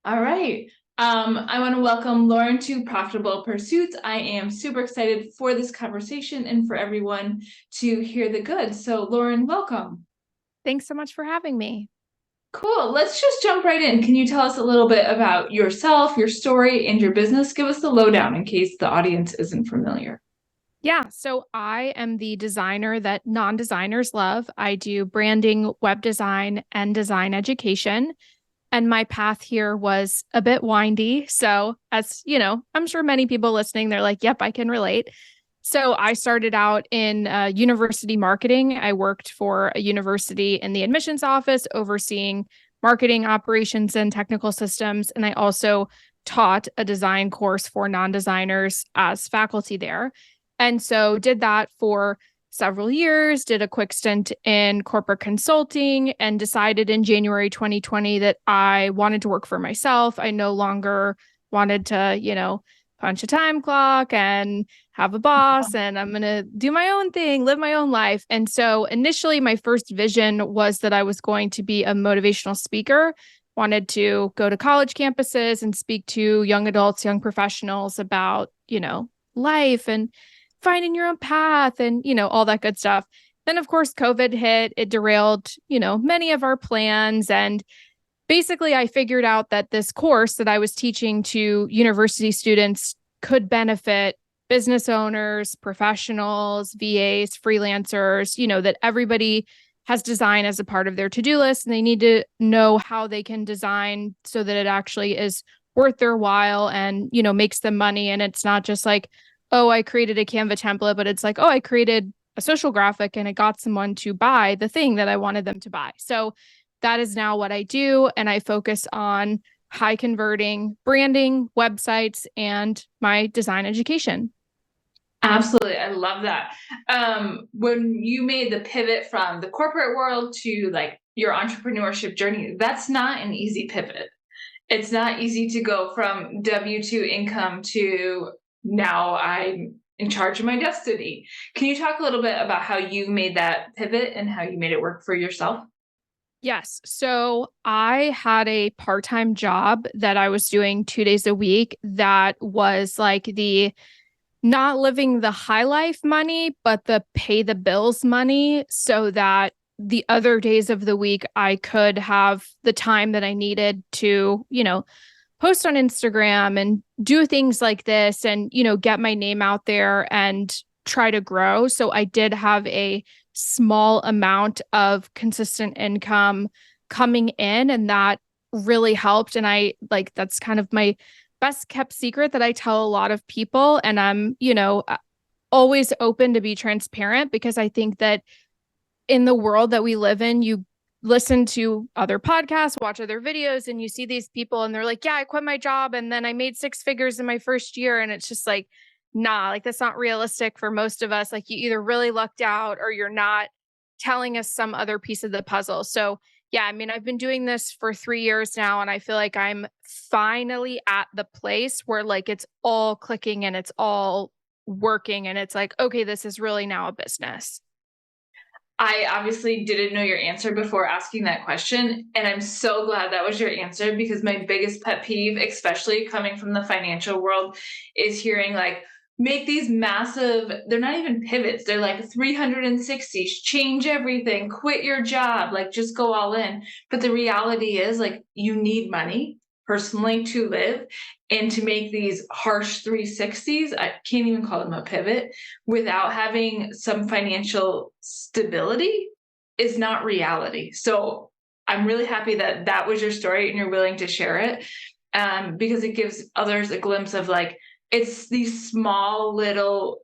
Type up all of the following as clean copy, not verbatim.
All right. I want to welcome Lauren to Profitable Pursuits. I am super excited for this conversation and for everyone to hear the good. So, Lauren, welcome. Thanks so much for having me. Cool. Let's just jump right in. Can you tell us a little bit about yourself, your story, and your business? Give us the lowdown in case the audience isn't familiar. Yeah, so I am the designer that non-designers love. I do branding, web design, and design education. And my path here was a bit windy. So, as you know, I'm sure many people listening, they're like, yep, I can relate. So, I started out in university marketing. I worked for a university in the admissions office, overseeing marketing operations and technical systems. And I also taught a design course for non designers as faculty there. And so, did that for several years, did a quick stint in corporate consulting, and decided in January 2020 that I wanted to work for myself. I no longer wanted to, punch a time clock and have a boss, and I'm going to do my own thing, live my own life. And so initially, my first vision was that I was going to be a motivational speaker, wanted to go to college campuses and speak to young adults, young professionals about, life and finding your own path and, all that good stuff. Then, of course, COVID hit, it derailed, many of our plans. And basically, I figured out that this course that I was teaching to university students could benefit business owners, professionals, VAs, freelancers, that everybody has design as a part of their to-do list, and they need to know how they can design so that it actually is worth their while and, makes them money. And it's not just like, oh, I created a Canva template, but it's like, oh, I created a social graphic and it got someone to buy the thing that I wanted them to buy. So that is now what I do. And I focus on high converting branding, websites, and my design education. Absolutely. I love that. When you made the pivot from the corporate world to like your entrepreneurship journey, that's not an easy pivot. It's not easy to go from W-2 income to now I'm in charge of my destiny. Can you talk a little bit about how you made that pivot and how you made it work for yourself? Yes. So I had a part time job that I was doing 2 days a week that was like the not living the high life money, but the pay the bills money so that the other days of the week I could have the time that I needed to, post on Instagram and do things like this and, get my name out there and try to grow. So I did have a small amount of consistent income coming in, and that really helped. And I like that's kind of my best kept secret that I tell a lot of people. And I'm, always open to be transparent because I think that in the world that we live in, you listen to other podcasts, watch other videos, and you see these people and they're like, yeah, I quit my job and then I made six figures in my first year. And it's just like, nah, like that's not realistic for most of us. Like you either really lucked out or you're not telling us some other piece of the puzzle. So, yeah, I mean, I've been doing this for 3 years now, and I feel like I'm finally at the place where like it's all clicking and it's all working. And it's like, okay, this is really now a business. I obviously didn't know your answer before asking that question. And I'm so glad that was your answer because my biggest pet peeve, especially coming from the financial world, is hearing like, make these massive, they're not even pivots, they're like 360, change everything, quit your job, like just go all in. But the reality is, like, you need money personally to live and to make these harsh 360s. I can't even call them a pivot without having some financial stability is not reality. So I'm really happy that that was your story and you're willing to share it, because it gives others a glimpse of like, it's these small little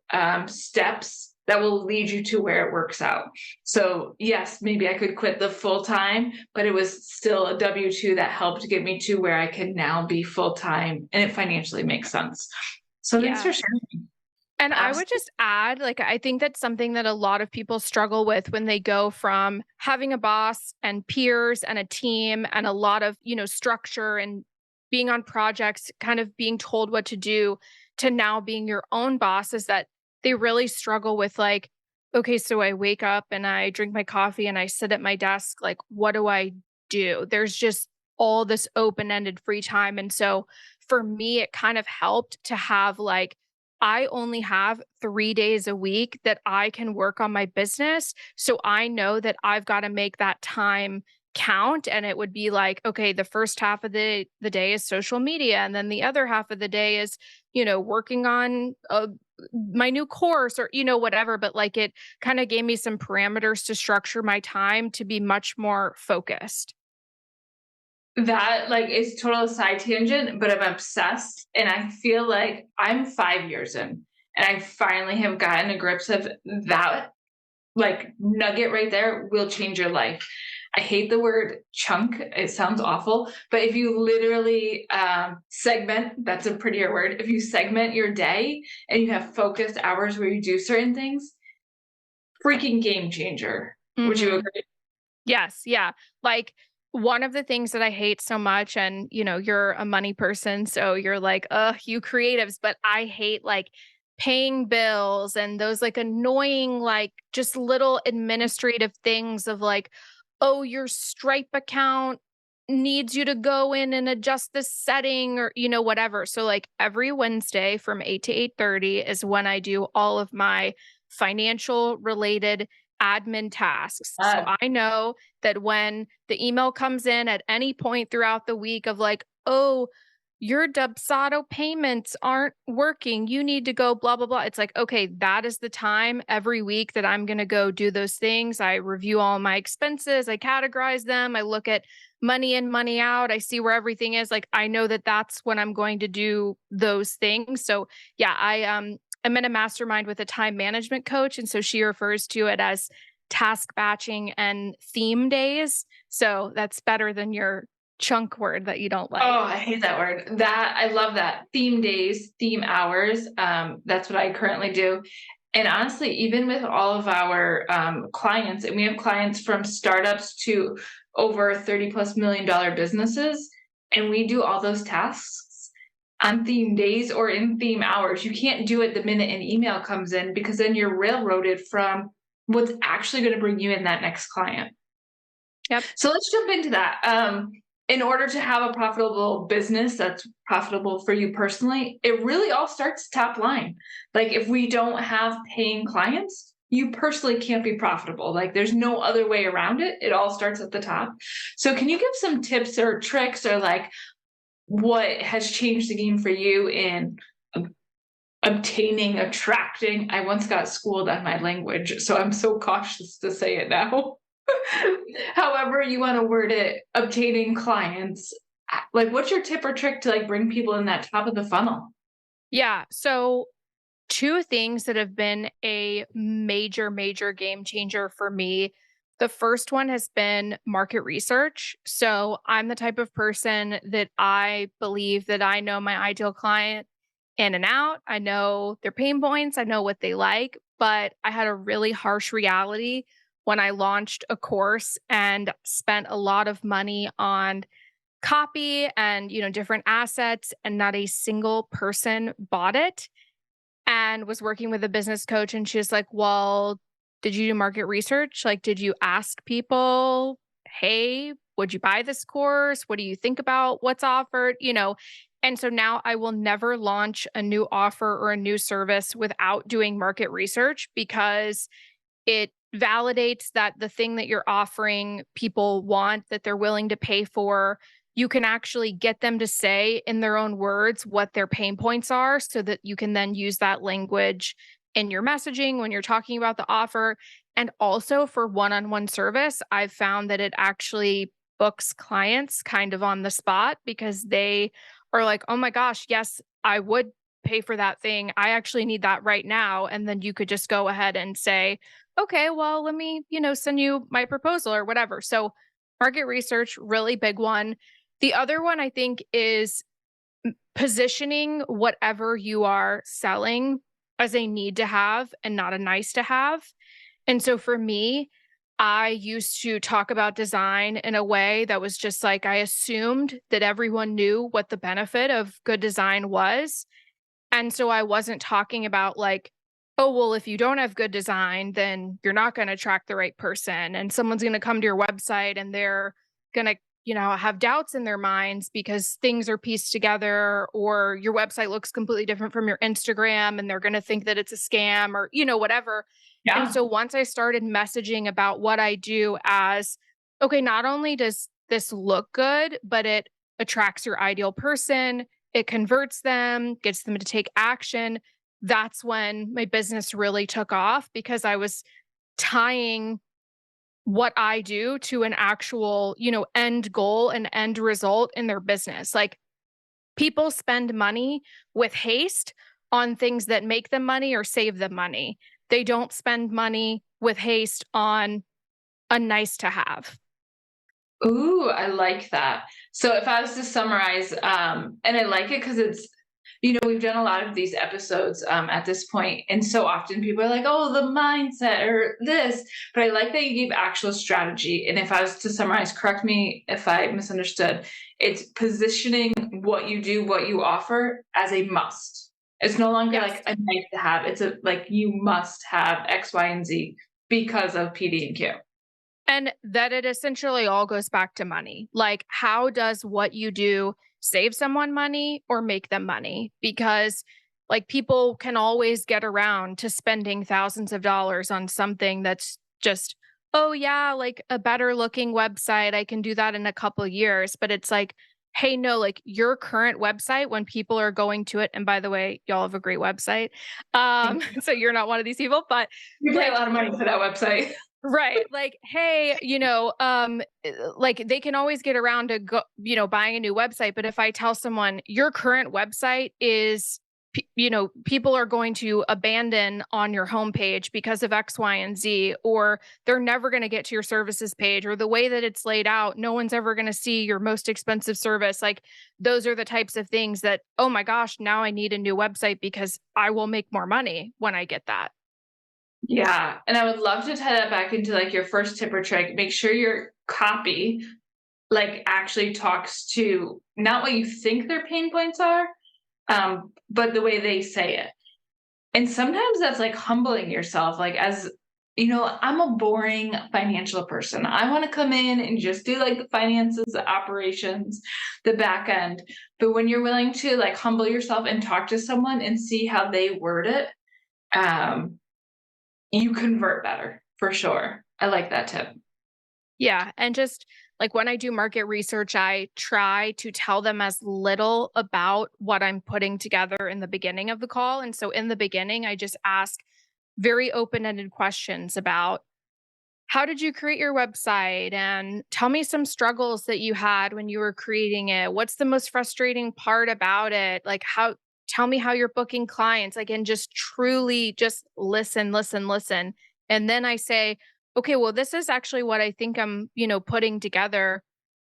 steps that will lead you to where it works out. So yes, maybe I could quit the full time, but it was still a W-2 that helped get me to where I could now be full time and it financially makes sense. So thanks Yeah. for sharing. And I would Absolutely. just add, like, I think that's something that a lot of people struggle with when they go from having a boss and peers and a team and a lot of, structure and being on projects, kind of being told what to do to now being your own boss is that they really struggle with, like, okay, so I wake up and I drink my coffee and I sit at my desk. Like, what do I do? There's just all this open-ended free time. And so for me, it kind of helped to have like, I only have 3 days a week that I can work on my business. So I know that I've got to make that time count. And it would be like, okay, the first half of the day is social media. And then the other half of the day is, working on my new course or, whatever. But like it kind of gave me some parameters to structure my time to be much more focused. That, like, is total side tangent, but I'm obsessed, and I feel like I'm 5 years in, and I finally have gotten to grips of that, like, nugget right there will change your life. I hate the word chunk, it sounds awful, but if you literally, segment, that's a prettier word. If you segment your day and you have focused hours where you do certain things, freaking game changer. Would you Mhm. agree? Yes, yeah. Like one of the things that I hate so much, and you're a money person, so you're like, you creatives, but I hate like paying bills and those like annoying, like just little administrative things of like, oh, your Stripe account needs you to go in and adjust this setting or, whatever. So like every Wednesday from 8 to 8:30 is when I do all of my financial related admin tasks. So Uh, I know that when the email comes in at any point throughout the week of like, oh, your Dubsado payments aren't working. You need to go blah, blah, blah. It's like, okay, that is the time every week that I'm going to go do those things. I review all my expenses, I categorize them, I look at money in, money out, I see where everything is. Like, I know that that's when I'm going to do those things. So, yeah, I'm in a mastermind with a time management coach. And so she refers to it as task batching and theme days. So that's better than your chunk word that you don't like. Oh, I hate that word. That I love that. Theme days, theme hours. That's what I currently do. And honestly, even with all of our clients, and we have clients from startups to over 30 plus $1 million businesses, and we do all those tasks on theme days or in theme hours. You can't do it the minute an email comes in because then you're railroaded from what's actually going to bring you in that next client. Yep. So let's jump into that. In order to have a profitable business that's profitable for you personally, it really all starts top line. Like if we don't have paying clients, you personally can't be profitable. Like there's no other way around it. It all starts at the top. So can you give some tips or tricks or like what has changed the game for you in obtaining, attracting? I once got schooled on my language, so I'm so cautious to say it now. However you want to word it, obtaining clients. Like, what's your tip or trick to like bring people in that top of the funnel? Yeah. So, two things that have been a major, major game changer for me. The first one has been market research. So, I'm the type of person that I believe that I know my ideal client in and out. I know their pain points, I know what they like, but I had a really harsh reality when I launched a course and spent a lot of money on copy and, different assets, and not a single person bought it, and was working with a business coach, and she's like, "Well, did you do market research? Like, did you ask people, hey, would you buy this course? What do you think about what's offered?" And so now I will never launch a new offer or a new service without doing market research, because it validates that the thing that you're offering people want, that they're willing to pay for. You can actually get them to say in their own words what their pain points are, so that you can then use that language in your messaging when you're talking about the offer. And also for one-on-one service, I've found that it actually books clients kind of on the spot, because they are like, "Oh my gosh, yes, I would pay for that thing. I actually need that right now." And then you could just go ahead and say, okay, well, let me, send you my proposal or whatever. So, market research, really big one. The other one I think is positioning whatever you are selling as a need to have and not a nice to have. And so for me, I used to talk about design in a way that was just like, I assumed that everyone knew what the benefit of good design was. And so I wasn't talking about like, oh, well, if you don't have good design, then you're not going to attract the right person. And someone's going to come to your website and they're going to have doubts in their minds because things are pieced together or your website looks completely different from your Instagram and they're going to think that it's a scam or, whatever. And Yeah. so once I started messaging about what I do as, okay, not only does this look good, but it attracts your ideal person, it converts them, gets them to take action. That's when my business really took off because I was tying what I do to an actual, end goal and end result in their business. Like people spend money with haste on things that make them money or save them money. They don't spend money with haste on a nice to have. Ooh, I like that. So if I was to summarize, and I like it because it's, we've done a lot of these episodes at this point, and so often people are like, "Oh, the mindset or this," but I like that you gave actual strategy. And if I was to summarize, correct me if I misunderstood. It's positioning what you do, what you offer, as a must. It's no longer Yes. like a nice to have. It's a like you must have X, Y, and Z because of PD and Q. And that it essentially all goes back to money. Like, how does what you do save someone money or make them money? Because, like, people can always get around to spending thousands of dollars on something that's just, oh, yeah, like a better looking website. I can do that in a couple years. But it's like, hey, no, like your current website, when people are going to it, and by the way, y'all have a great website. So you're not one of these people, but We pay a like, lot of money for that website. right. Like, hey, like they can always get around to go, buying a new website. But if I tell someone your current website is, people are going to abandon on your homepage because of X, Y, and Z, or they're never going to get to your services page, or the way that it's laid out, no one's ever going to see your most expensive service. Like, those are the types of things that, oh my gosh, now I need a new website because I will make more money when I get that. Yeah, and I would love to tie that back into, like, your first tip or trick. Make sure your copy, like, actually talks to not what you think their pain points are, but the way they say it. And sometimes that's, like, humbling yourself, like, as I'm a boring financial person. I wanna come in and just do, like, the finances, the operations, the back end. But when you're willing to, like, humble yourself and talk to someone and see how they word it, um you convert better, for sure. I like that tip. Yeah, and just like when I do market research, I try to tell them as little about what I'm putting together in the beginning of the call. And so in the beginning, I just ask very open-ended questions about how did you create your website and tell me some struggles that you had when you were creating it. What's the most frustrating part about it? Like how tell me how you're booking clients. Like and just truly just listen, listen, listen. And then I say, okay, well, this is actually what I think I'm, putting together.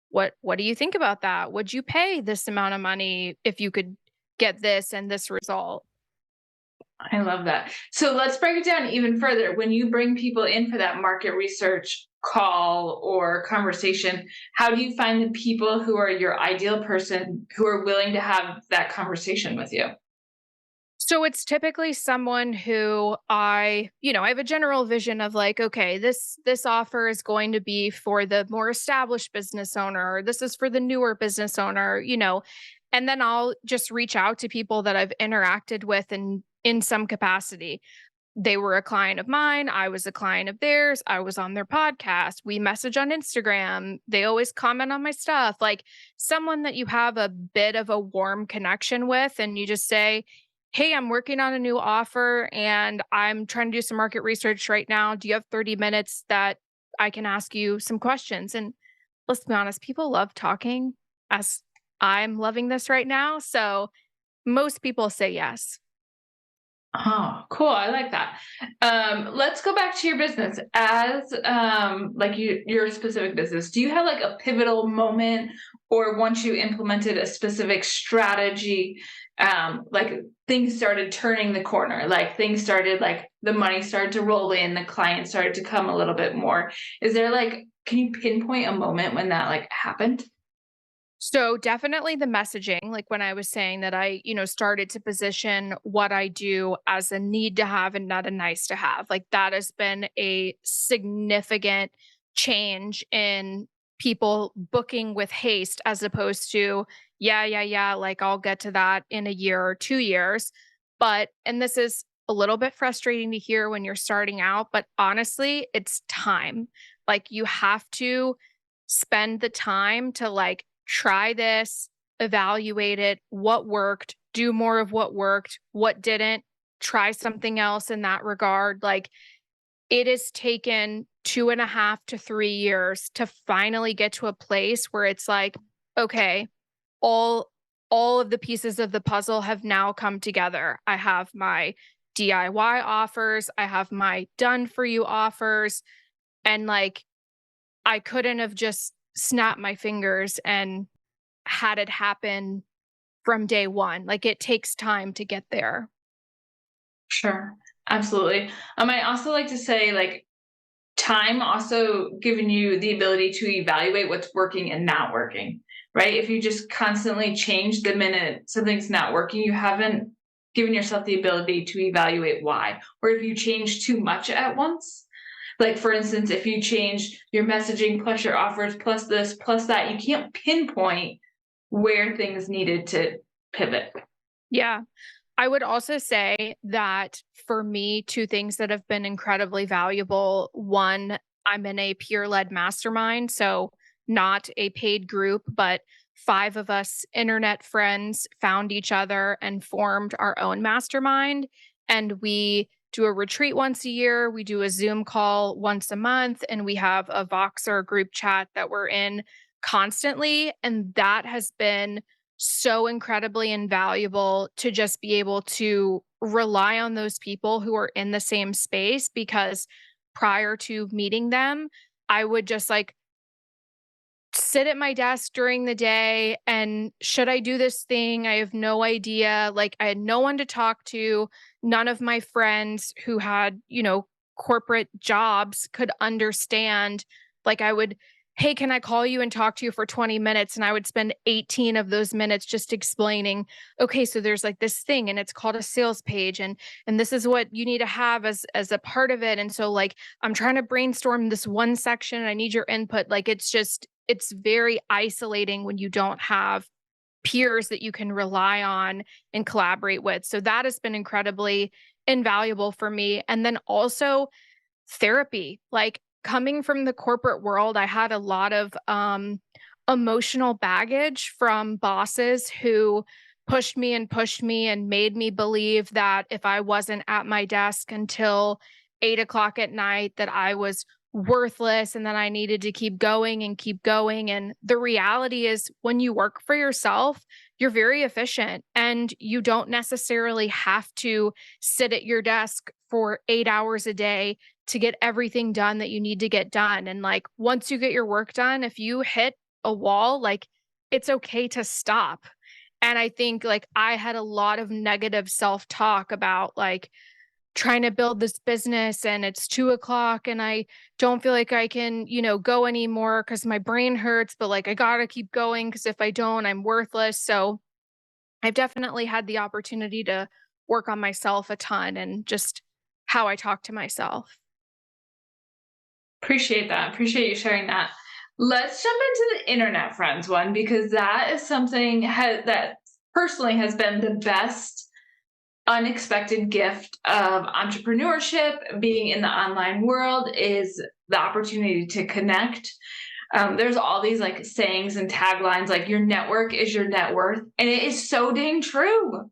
What do you think about that? Would you pay this amount of money if you could get this and this result? I love that. So let's break it down even further. When you bring people in for that market research call or conversation, how do you find the people who are your ideal person who are willing to have that conversation with you? So it's typically someone who I have a general vision of like, okay, this offer is going to be for the more established business owner, or this is for the newer business owner. And then I'll just reach out to people that I've interacted with in some capacity. They were a client of mine, I was a client of theirs, I was on their podcast, we message on Instagram, they always comment on my stuff, like someone that you have a bit of a warm connection with and you just say, "Hey, I'm working on a new offer and I'm trying to do some market research right now. Do you have 30 minutes that I can ask you some questions?" And let's be honest, people love talking as I'm loving this right now. So most people say yes. Oh, cool. I like that. Let's go back to your business. As like your specific business, do you have like a pivotal moment or once you implemented a specific strategy, like things started turning the corner, like things started like the money started to roll in, the clients started to come a little bit more. Is there like can you pinpoint a moment when that like happened? So definitely the messaging, like when I was saying that I, started to position what I do as a need to have and not a nice to have. Like that has been a significant change in people booking with haste as opposed to, yeah, like I'll get to that in a year or 2 years. But, and this is a little bit frustrating to hear when you're starting out, but honestly, it's time. Like you have to spend the time to like try this, evaluate it, what worked, do more of what didn't, try something else in that regard. Like it has taken 2.5 to 3 years to finally get to a place where it's like, okay, all all of the pieces of the puzzle have now come together. I have my DIY offers, I have my done for you offers, and like I couldn't have just snapped my fingers and had it happen from day one. Like it takes time to get there. Sure. Absolutely. I also like to say, like, time also giving you the ability to evaluate what's working and not working, right? If you just constantly change the minute something's not working, you haven't given yourself the ability to evaluate why. Or if you change too much at once, like for instance, if you change your messaging plus your offers plus this plus that, you can't pinpoint where things needed to pivot. Yeah. I would also say that for me, two things that have been incredibly valuable. One, I'm in a peer led mastermind. So, not a paid group, but five of us internet friends found each other and formed our own mastermind. And we do a retreat once a year, we do a Zoom call once a month, and we have a Voxer group chat that we're in constantly. And that has been so incredibly invaluable to just be able to rely on those people who are in the same space because prior to meeting them, I would just like sit at my desk during the day and should I do this thing? I have no idea. Like I had no one to talk to. None of my friends who had, corporate jobs could understand. Like I would, hey, can I call you and talk to you for 20 minutes? And I would spend 18 of those minutes just explaining, okay, so there's like this thing and it's called a sales page and this is what you need to have as a part of it. And so like I'm trying to brainstorm this one section. I need your input. Like it's very isolating when you don't have peers that you can rely on and collaborate with. So that has been incredibly invaluable for me. And then also therapy. Like coming from the corporate world, I had a lot of emotional baggage from bosses who pushed me and made me believe that if I wasn't at my desk until 8 o'clock at night, that I was worthless and that I needed to keep going and keep going. And the reality is, when you work for yourself, you're very efficient and you don't necessarily have to sit at your desk for 8 hours a day to get everything done that you need to get done. And like once you get your work done, if you hit a wall, like it's okay to stop. And I think like I had a lot of negative self-talk about like trying to build this business and it's 2 o'clock and I don't feel like I can, go anymore because my brain hurts, but like I gotta keep going because if I don't, I'm worthless. So I've definitely had the opportunity to work on myself a ton and just how I talk to myself. Appreciate that. Appreciate you sharing that. Let's jump into the internet friends one because that is something that personally has been the best unexpected gift of entrepreneurship. Being in the online world is the opportunity to connect. There's all these like sayings and taglines like your network is your net worth, and it is so dang true.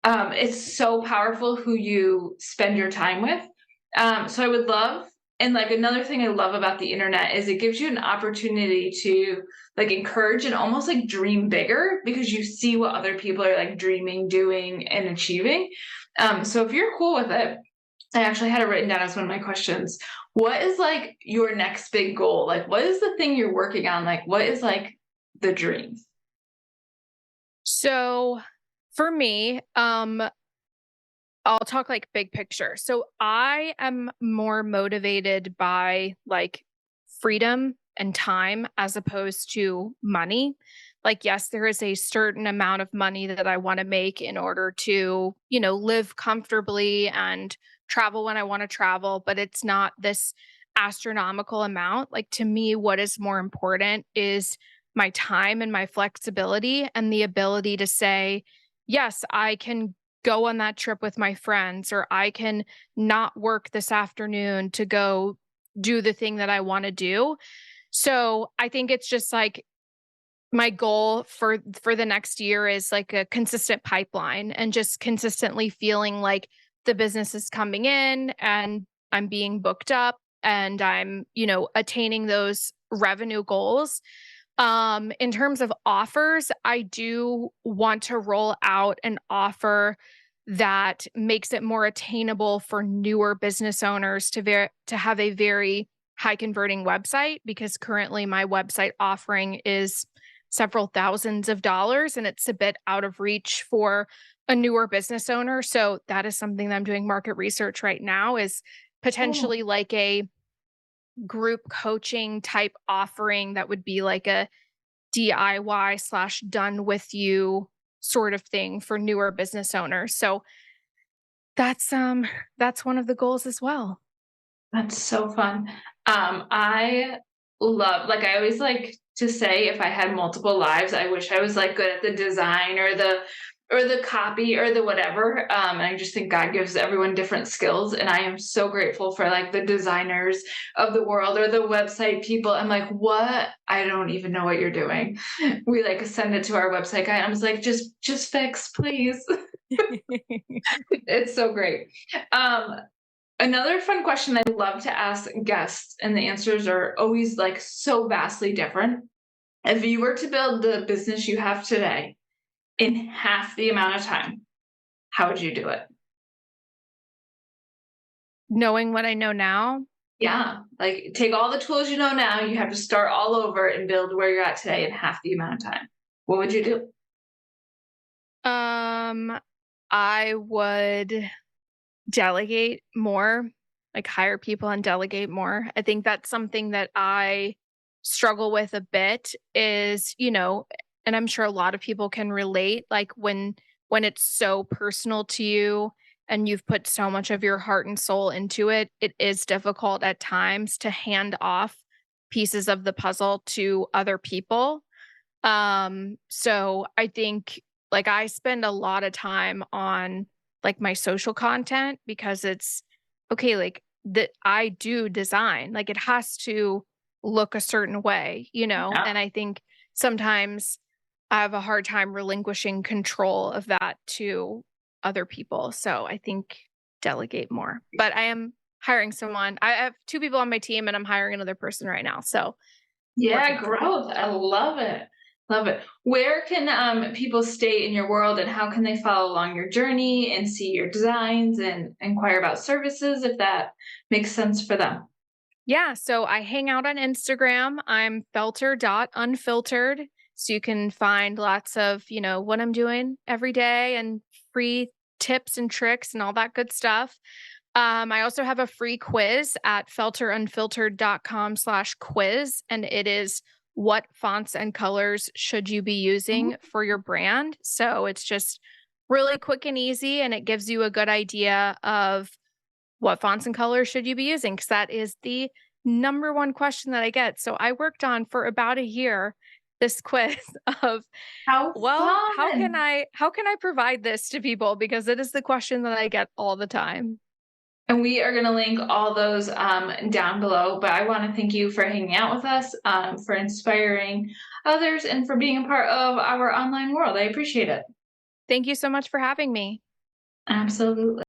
It's so powerful who you spend your time with. So I would love, and like another thing I love about the internet is it gives you an opportunity to like encourage and almost like dream bigger because you see what other people are like dreaming, doing, and achieving. So if you're cool with it, I actually had it written down as one of my questions. What is like your next big goal? Like, what is the thing you're working on? Like, what is like the dream? So for me, I'll talk like big picture. So I am more motivated by like freedom and time as opposed to money. Like, yes, there is a certain amount of money that I want to make in order to, live comfortably and travel when I want to travel, but it's not this astronomical amount. Like to me, what is more important is my time and my flexibility and the ability to say, yes, I can go on that trip with my friends, or I can not work this afternoon to go do the thing that I want to do. So I think it's just like my goal for the next year is like a consistent pipeline and just consistently feeling like the business is coming in and I'm being booked up and I'm, attaining those revenue goals. In terms of offers, I do want to roll out an offer that makes it more attainable for newer business owners to have a very high converting website, because currently my website offering is several thousands of dollars and it's a bit out of reach for a newer business owner. So that is something that I'm doing market research right now, is Oh, potentially like a group coaching type offering that would be like a DIY slash done with you sort of thing for newer business owners. So that's one of the goals as well. that's so fun. I love, like, I always like to say if I had multiple lives, I wish I was like good at the design or the copy or the whatever. And I just think God gives everyone different skills. And I am so grateful for like the designers of the world or the website people. I'm like, what? I don't even know what you're doing. We like send it to our website guy. I was like, just fix, please. It's so great. Um, Another fun question I love to ask guests, and the answers are always like so vastly different. If you were to build the business you have today in half the amount of time, how would you do it? Knowing what I know now, Yeah, like take all the tools you know now, you have to start all over and build where you're at today in half the amount of time. What would you do? um, I would delegate more, like hire people and delegate more. I think that's something that I struggle with a bit is, and I'm sure a lot of people can relate, like when it's so personal to you and you've put so much of your heart and soul into it, it is difficult at times to hand off pieces of the puzzle to other people. So I think like I spend a lot of time on like my social content because it's okay, like that I do design, like it has to look a certain way, Yeah. and I think sometimes I have a hard time relinquishing control of that to other people. So I think delegate more. But I am hiring someone. I have two people on my team and I'm hiring another person right now. So Yeah, working on that. growth. I love it. Love it. Where can people stay in your world, and how can they follow along your journey and see your designs and inquire about services if that makes sense for them? Yeah, so I hang out on Instagram. I'm felter.unfiltered. So you can find lots of, what I'm doing every day and free tips and tricks and all that good stuff. I also have a free quiz at felterunfiltered.com/quiz. And it is what fonts and colors should you be using for your brand. So it's just really quick and easy. And it gives you a good idea of what fonts and colors should you be using? Because that is the number one question that I get. So I worked on for about a year this quiz of, How well, fun! how can I provide this to people? Because it is the question that I get all the time. And we are going to link all those down below. But I want to thank you for hanging out with us, for inspiring others, and for being a part of our online world. I appreciate it. Thank you so much for having me. Absolutely.